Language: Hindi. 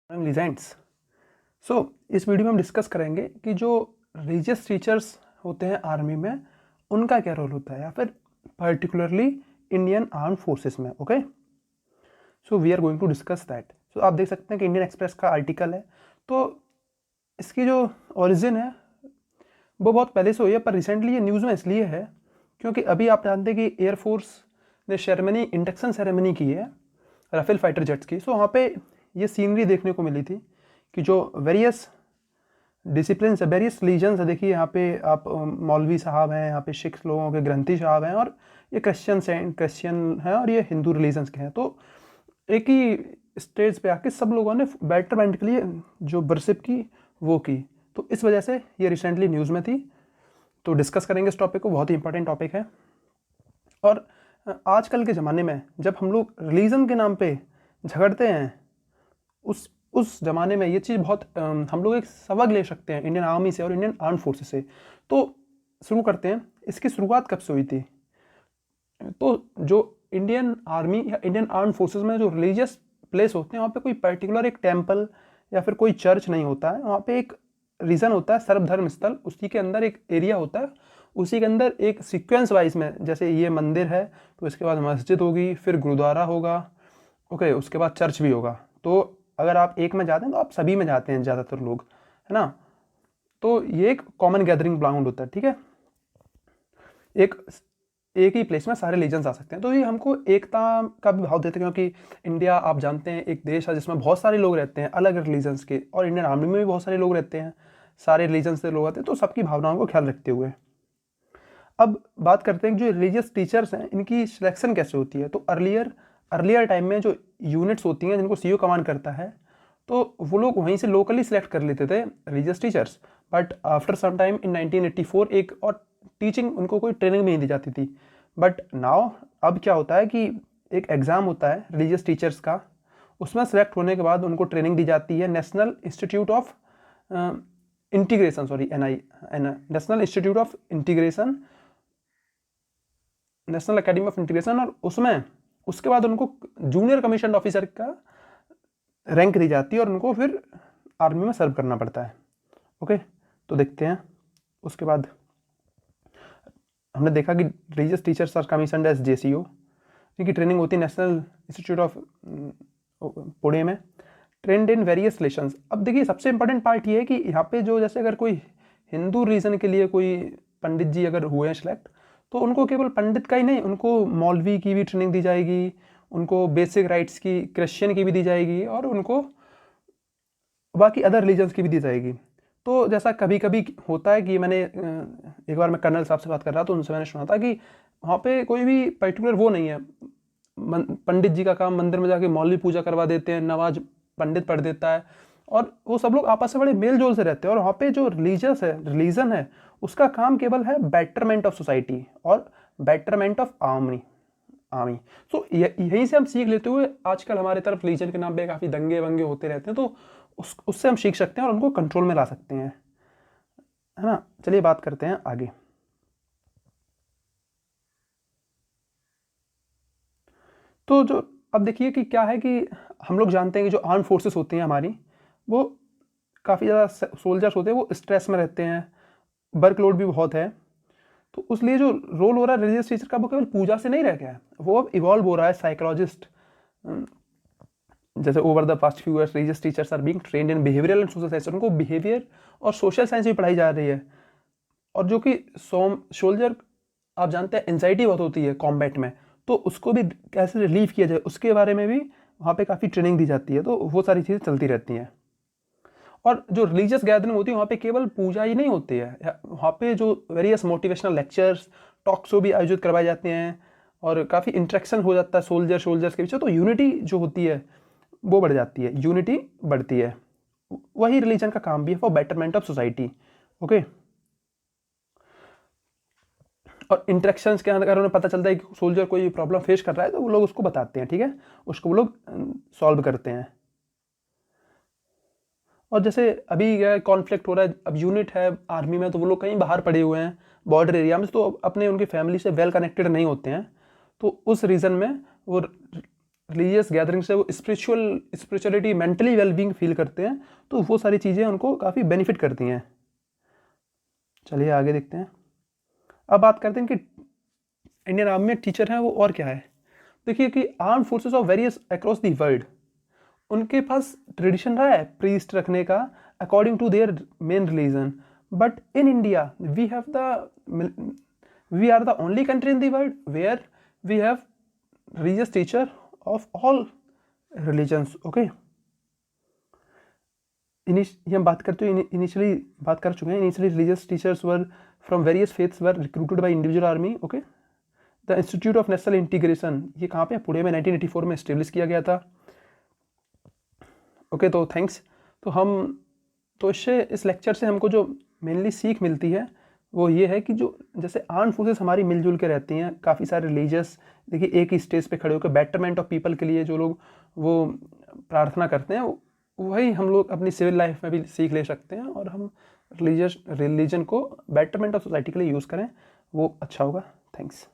लीजेंड्स। सो इस वीडियो में हम डिस्कस करेंगे कि जो रिलीजियस टीचर्स होते हैं आर्मी में उनका क्या रोल होता है या फिर पर्टिकुलरली इंडियन आर्म फोर्सेस में। Okay, so we are going to discuss that. सो आप देख सकते हैं कि इंडियन एक्सप्रेस का आर्टिकल है, तो इसकी जो ओरिजिन है वो बहुत पहले से हुई है, पर रिसेंटली ये न्यूज़ में इसलिए है क्योंकि अभी आप जानते हैं कि एयरफोर्स ने सेरेमनी इंडक्शन सेरेमनी की है राफेल फाइटर जेट्स की। सो वहाँ पे ये सीनरी देखने को मिली थी कि जो वेरियस डिसिप्लिन है, वेरियस रिलीजन्स है। देखिए यहाँ पे आप मौलवी साहब हैं, यहाँ पे सिख लोगों के ग्रंथी साहब हैं, और ये क्रिश्चियन हैं और ये हिंदू रिलीजन्स के हैं। तो एक ही स्टेज पे आके सब लोगों ने बेटरमेंट के लिए जो वर्शिप की वो की। तो इस वजह से ये रिसेंटली न्यूज़ में थी, तो डिस्कस करेंगे इस टॉपिक को। बहुत ही इंपॉर्टेंट टॉपिक है। और आजकल के ज़माने में जब हम लोग रिलीजन के नाम पे झगड़ते हैं, उस ज़माने में ये चीज़ बहुत हम लोग एक सबक ले सकते हैं इंडियन आर्मी से और इंडियन आर्म फोर्सेस से। तो शुरू करते हैं, इसकी शुरुआत कब से हुई थी। तो जो इंडियन आर्मी या इंडियन आर्म फोर्सेस में जो रिलीजियस प्लेस होते हैं वहाँ पे कोई पर्टिकुलर एक टेम्पल या फिर कोई चर्च नहीं होता है। वहाँ पे एक रीज़न होता है, सर्वधर्म स्थल, उसी के अंदर एक एरिया होता है, उसी के अंदर एक सीक्वेंस वाइज में, जैसे ये मंदिर है तो इसके बाद मस्जिद होगी, फिर गुरुद्वारा होगा, ओके, उसके बाद चर्च भी होगा। तो अगर आप एक में जाते हैं तो आप सभी में जाते हैं ज़्यादातर लोग, है ना। तो ये एक कॉमन गैदरिंग ग्राउंड होता है, ठीक है। एक ही प्लेस में सारे रीजन्स आ सकते हैं। तो ये हमको एकता का भी भाव देते हैं, क्योंकि इंडिया आप जानते हैं एक देश है जिसमें बहुत सारे लोग रहते हैं अलग रिलीजन्स के, और इंडियन आर्मी में भी बहुत सारे लोग रहते हैं, सारे रिलीजन्स से लोग आते हैं। तो सबकी भावनाओं को ख्याल रखते हुए अब बात करते हैं कि जो रिलीजियस टीचर्स हैं इनकी सिलेक्शन कैसे होती है। तो अर्लियर टाइम में जो यूनिट्स होती हैं जिनको सीओ कमांड करता है, तो वो लोग वहीं से लोकली सिलेक्ट कर लेते थे religious teachers. But after some time in 1984 एक और टीचिंग, उनको कोई ट्रेनिंग भी नहीं दी जाती थी। बट नाउ अब क्या होता है कि एक एग्ज़ाम होता है रिलीजियस टीचर्स का, उसमें सेलेक्ट होने के बाद उनको ट्रेनिंग दी जाती है national institute of integration, sorry national institute of integration, national academy of integration. और उसमें उसके बाद उनको जूनियर कमीशन ऑफिसर का रैंक दी जाती है और उनको फिर आर्मी में सर्व करना पड़ता है। ओके, तो देखते हैं उसके बाद हमने देखा कि religious teachers are commissioned as JCO, जिनकी ट्रेनिंग होती है नेशनल इंस्टीट्यूट ऑफ पुणे में, ट्रेंड इन वेरियस रिलेशंस। अब देखिए सबसे इंपॉर्टेंट पार्ट ये है कि यहाँ पे जो जैसे अगर कोई हिंदू रीजन के लिए कोई पंडित जी अगर हुए हैं सिलेक्ट, तो उनको केवल पंडित का ही नहीं, उनको मौलवी की भी ट्रेनिंग दी जाएगी, उनको बेसिक राइट्स की क्रिश्चियन की भी दी जाएगी, और उनको बाकी अदर रिलीजन्स की भी दी जाएगी। तो जैसा कभी कभी होता है कि मैंने एक बार मैं कर्नल साहब से बात कर रहा था, तो उनसे मैंने सुना था कि वहाँ पे कोई भी पर्टिकुलर वो नहीं है, पंडित जी का काम मंदिर में जाके मौलवी पूजा करवा देते हैं, नमाज पंडित पढ़ देता है, और वो सब लोग आपस में बड़े मेल जोल से रहते हैं। और वहाँ पे जो रिलीजन है उसका काम केवल है बेटरमेंट ऑफ सोसाइटी और बेटरमेंट ऑफ आर्मी। तो यहीं से हम सीख लेते हुए, आजकल हमारे तरफ रिलीजन के नाम पे काफ़ी दंगे वंगे होते रहते हैं, तो उससे हम सीख सकते हैं और उनको कंट्रोल में ला सकते हैं, है ना। चलिए बात करते हैं आगे। तो जो अब देखिए कि क्या है कि हम लोग जानते हैं कि जो आर्म फोर्सेस होती हैं हमारी, वो काफ़ी ज़्यादा सोल्जर्स होते हैं, वो स्ट्रेस में रहते हैं, वर्कलोड भी बहुत है। तो उसलिए जो रोल हो रहा है रिलीजियस टीचर का, वो केवल पूजा से नहीं रह गया है, वो अब इवॉल्व हो रहा है साइकोलॉजिस्ट। जैसे over the past few years religious teachers are being trained in behavioural and social science, उनको बिहेवियर और सोशल साइंस भी पढ़ाई जा रही है। और जो कि सोल्जर, आप जानते हैं एंजाइटी बहुत होती है कॉम्बैट में, तो उसको भी कैसे रिलीव किया जाए उसके बारे में भी वहाँ पे काफ़ी ट्रेनिंग दी जाती है। तो वो सारी चीज़ें चलती रहती हैं। और जो रिलीजियस गैदरिंग होती है वहाँ पे केवल पूजा ही नहीं होती है, वहाँ पे जो various motivational lectures, talk show भी आयोजित करवाए जाते हैं, और काफ़ी इंटरेक्शन हो जाता है सोल्जर्स के बीच। तो यूनिटी जो होती है वो बढ़ जाती है, यूनिटी बढ़ती है। वही रिलीजन का काम भी है, for betterment of society. Okay, और इंटरेक्शंस के अंदर उन्हें पता चलता है कि सोल्जर कोई प्रॉब्लम फेस कर रहा है, तो वो लोग उसको बताते हैं, ठीक है, उसको वो लोग सॉल्व करते हैं। और जैसे अभी क्या कॉन्फ्लिक्ट हो रहा है, अब यूनिट है आर्मी में, तो वो लोग कहीं बाहर पड़े हुए हैं बॉर्डर एरिया में, तो अपने उनकी फैमिली से वेल कनेक्टेड नहीं होते हैं, तो उस रीज़न में वो रिलीजियस गैदरिंग से वो स्पिरिचुअलिटी मेंटली वेलबींग फील करते हैं, तो वो सारी चीज़ें उनको काफ़ी बेनिफिट करती हैं। चलिए आगे देखते हैं। अब बात करते हैं कि इंडियन आर्मी में टीचर हैं वो और क्या है। देखिए कि arm forces of various across the world, उनके पास ट्रेडिशन रहा है प्रीस्ट रखने का according to their main religion, but in India we are the only country in the world where we have religious teacher of all religions. Okay, हम बात करते हैं इनिशियली बात कर चुके हैं। Initially religious teachers were from various faiths were recruited by individual army. Okay, the institute of national integration, ये कहाँ पे, पुणे में 1984 में एस्टेब्लिश किया गया था। ओके, तो थैंक्स। तो इससे इस लेक्चर से हमको जो मेनली सीख मिलती है वो ये है कि जो जैसे आर्म फोर्सेस हमारी मिलजुल के रहती हैं, काफ़ी सारे रिलीजियस, देखिए एक ही स्टेज पे खड़े होकर बेटरमेंट ऑफ पीपल के लिए जो लोग वो प्रार्थना करते हैं, वही हम लोग अपनी सिविल लाइफ में भी सीख ले सकते हैं, और हम रिलीजन को बेटरमेंट ऑफ सोसाइटी के लिए यूज़ करें, वो अच्छा होगा। थैंक्स।